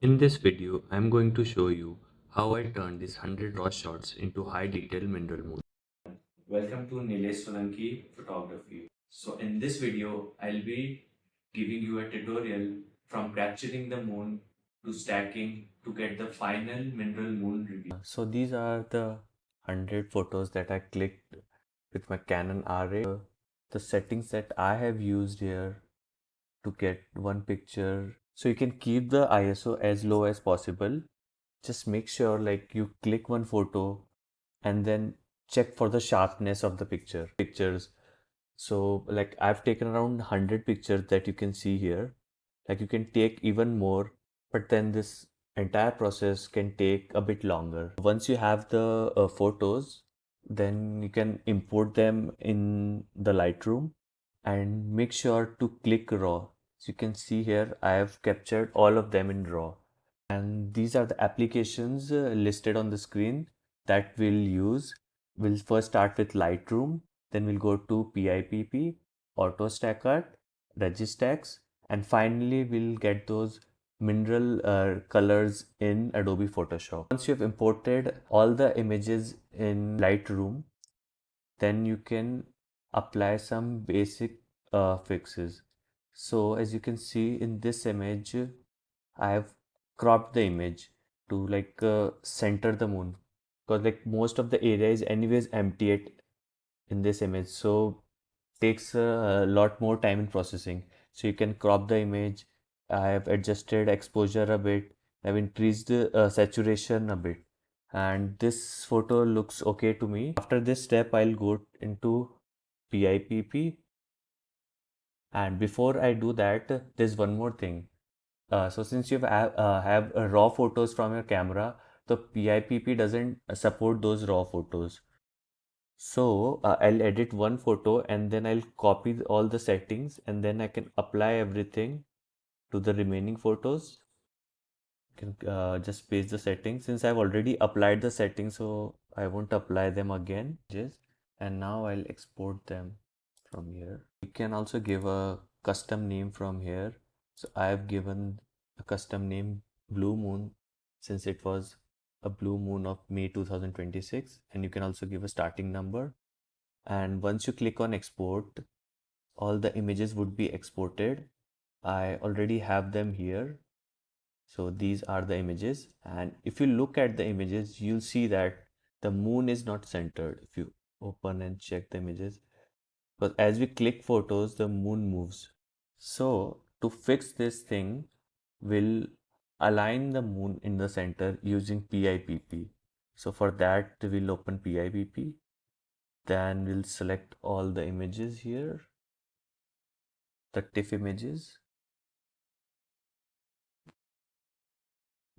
In this video, I am going to show you how I turned these 100 raw shots into high detail mineral moon. Welcome to Nilesh Solanki Photography. So in this video, I'll be giving you a tutorial from capturing the moon to stacking to get the final mineral moon reveal. So these are the 100 photos that I clicked with my Canon R8. The settings that I have used here to get one picture. So you can keep the ISO as low as possible. Just make sure like you click one photo and then check for the sharpness of the pictures. So like I've taken around 100 pictures that you can see here. Like you can take even more, but then this entire process can take a bit longer. Once you have the photos, then you can import them in the Lightroom and make sure to click raw. So you can see here I have captured all of them in raw. And these are the applications listed on the screen that we'll use. We'll first start with Lightroom, then we'll go to PIPP, AutoStakkert, RegiStax, and finally we'll get those mineral colors in Adobe Photoshop. Once you've imported all the images in Lightroom, then you can apply some basic fixes. So as you can see in this image, I have cropped the image to like center the moon, because like most of the area is anyways empty in this image, so takes a lot more time in processing. So you can crop the image. I have adjusted exposure a bit. I've increased saturation a bit, and this photo looks okay to me. After this step, I'll go into PIPP, and before I do that, there's one more thing. So since you have raw photos from your camera, the PIPP doesn't support those raw photos. So I'll edit one photo and then I'll copy all the settings and then I can apply everything to the remaining photos. You can just paste the settings. Since I've already applied the settings, so I won't apply them again. Just and now I'll export them from here. You can also give a custom name from here. So I have given a custom name Blue Moon since it was a blue moon of May 2026, and you can also give a starting number. And once you click on export, all the images would be exported. I already have them here. So these are the images, and if you look at the images, you'll see that the moon is not centered. If you open and check the images, but as we click photos, the moon moves. So to fix this thing, we'll align the moon in the center using PIPP. So for that, we'll open PIPP. Then we'll select all the images here, the TIFF images.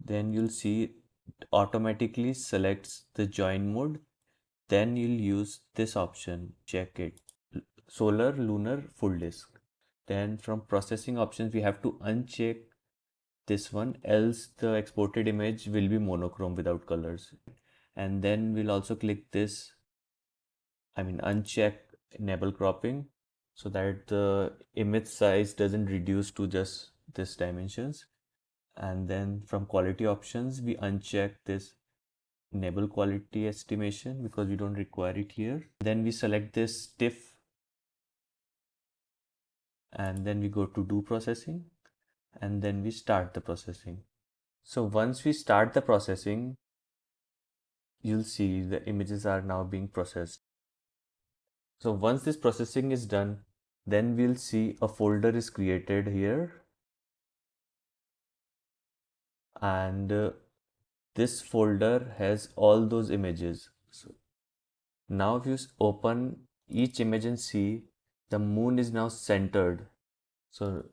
Then you'll see it automatically selects the join mode. Then you'll use this option, check it, solar, lunar, full disk. Then from processing options, we have to uncheck this one, else the exported image will be monochrome without colors. And then we'll also click this, uncheck enable cropping so that the image size doesn't reduce to just this dimensions. And then from quality options, we uncheck this enable quality estimation because we don't require it here. Then we select this stiff and then we go to do processing and then we start the processing. So once we start the processing, you'll see the images are now being processed. So once this processing is done, then we'll see a folder is created here, and this folder has all those images. So now if you open each image and see, the moon is now centered. So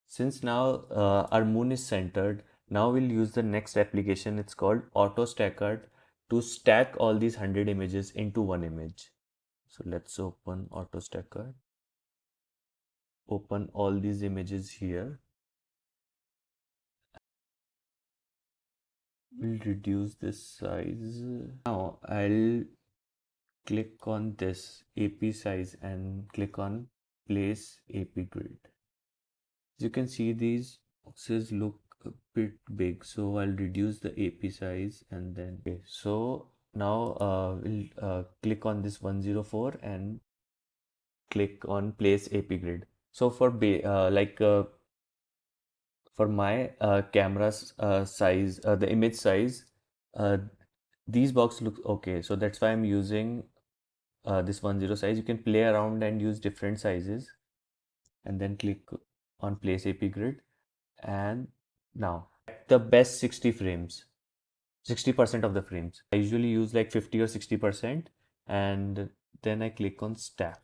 since now our moon is centered, now we'll use the next application. It's called AutoStakkert to stack all these 100 images into one image. So let's open AutoStakkert. Open all these images here. We'll reduce this size. Now I'll click on this AP size and click on place AP grid. As you can see, these boxes look a bit big, so I'll reduce the AP size and then okay. So now we'll click on this 104 and click on place AP grid. So for for my camera's size, the image size, uh, these box look okay. So that's why I'm using this 10 size. You can play around and use different sizes and then click on place AP grid. And now the best 60 frames, 60% of the frames. I usually use like 50 or 60%, and then I click on stack.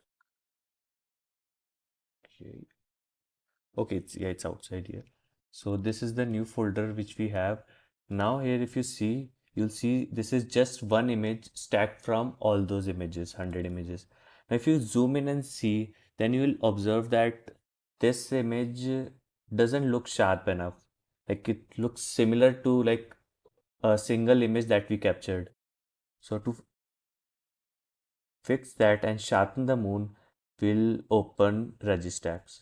Okay. Okay, it's outside here. So this is the new folder which we have. Now here if you see, you'll see this is just one image stacked from all those images, 100 images. Now if you zoom in and see, then you will observe that this image doesn't look sharp enough. Like it looks similar to like a single image that we captured. So to fix that and sharpen the moon, we'll open RegiStax.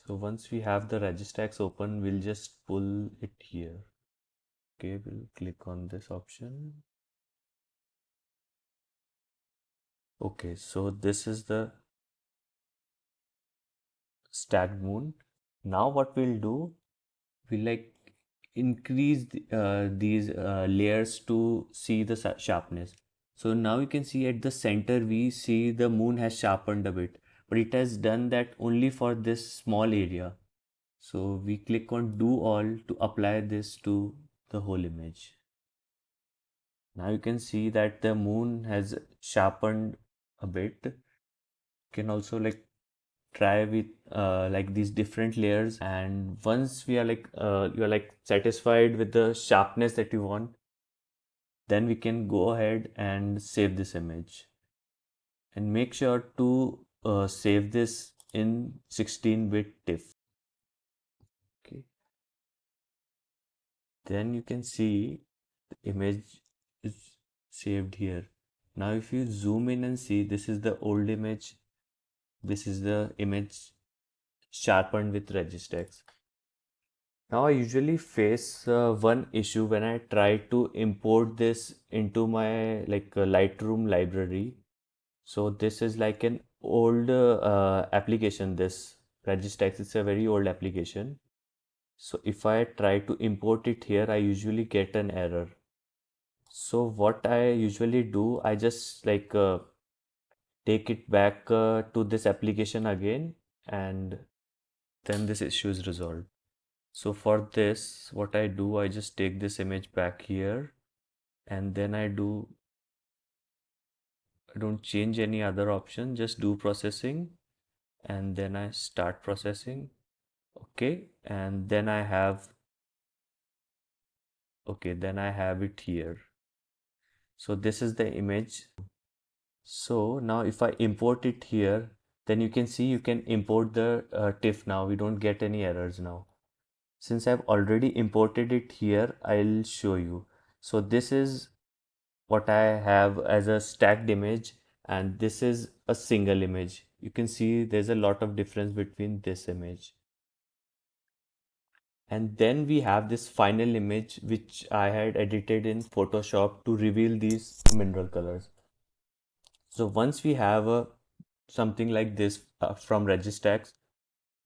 So once we have the RegiStax open, we'll just pull it here. Okay, we'll click on this option. Okay, so this is the stacked moon. Now what we'll do, we'll like increase these layers to see the sharpness. So now you can see at the center, we see the moon has sharpened a bit, but it has done that only for this small area. So we click on do all to apply this to the whole image. Now you can see that the moon has sharpened a bit. You can also like try with like these different layers, and once we are like you are like satisfied with the sharpness that you want, then we can go ahead and save this image. And make sure to save this in 16-bit TIFF. Okay. Then you can see the image is saved here. Now if you zoom in and see, this is the old image, this is the image sharpened with RegiStax. Now I usually face one issue when I try to import this into my like Lightroom library. So this is like an old application, this RegiStax. It's a very old application. So if I try to import it here, I usually get an error. So what I usually do, I just like take it back to this application again, and then this issue is resolved. So for this, what I do, I just take this image back here, and then I don't change any other option, just do processing, and then I start processing. Okay, and then I have, okay, then I have it here. So this is the image. So now if I import it here, then you can see you can import the TIFF now. We don't get any errors now. Since I've already imported it here, I'll show you. So this is what I have as a stacked image, and this is a single image. You can see there's a lot of difference between this image. And then we have this final image which I had edited in Photoshop to reveal these mineral colors. So once we have a something like this from RegiStax,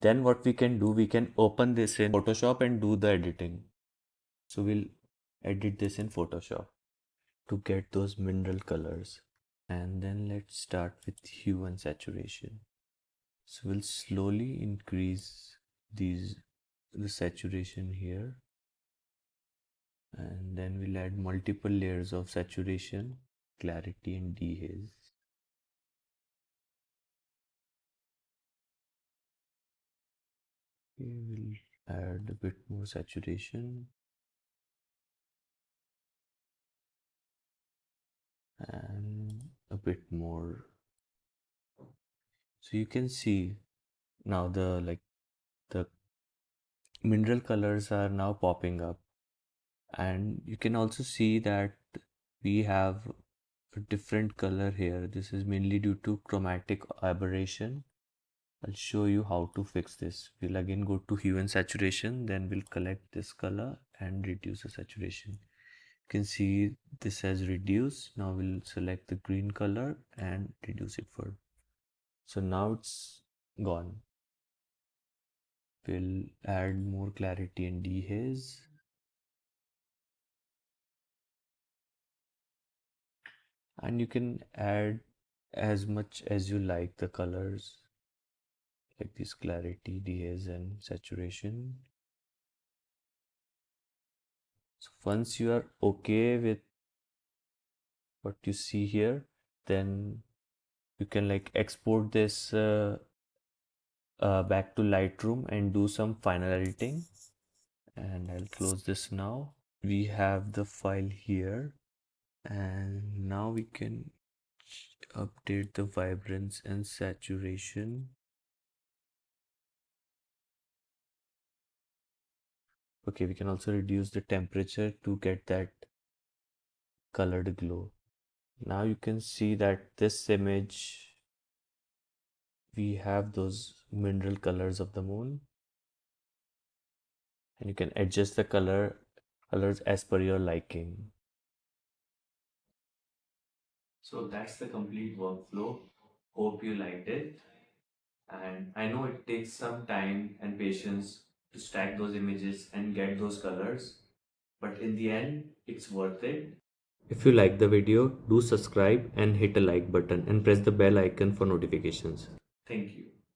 then what we can do, we can open this in Photoshop and do the editing. So we'll edit this in Photoshop to get those mineral colors. And then let's start with hue and saturation. So we'll slowly increase the saturation here, and then we'll add multiple layers of saturation, clarity and dehaze. Okay, we'll add a bit more saturation and a bit more. So you can see now the mineral colors are now popping up, and you can also see that we have a different color here. This is mainly due to chromatic aberration. I'll show you how to fix this. We'll again go to hue and saturation, then we'll collect this color and reduce the saturation. You can see this has reduced. Now we'll select the green color and reduce it further. So now it's gone. We'll add more clarity and dehaze. And you can add as much as you like the colors, like this clarity, dehaze and saturation. So once you are okay with what you see here, then you can like export this back to Lightroom and do some final editing. And I'll close this now. We have the file here, and now we can update the vibrance and saturation. Okay, we can also reduce the temperature to get that colored glow. Now you can see that this image, we have those mineral colors of the moon, and you can adjust the colors as per your liking. So that's the complete workflow. Hope you liked it. And I know it takes some time and patience to stack those images and get those colors, but in the end, it's worth it. If you like the video, do subscribe and hit a like button and press the bell icon for notifications. Thank you.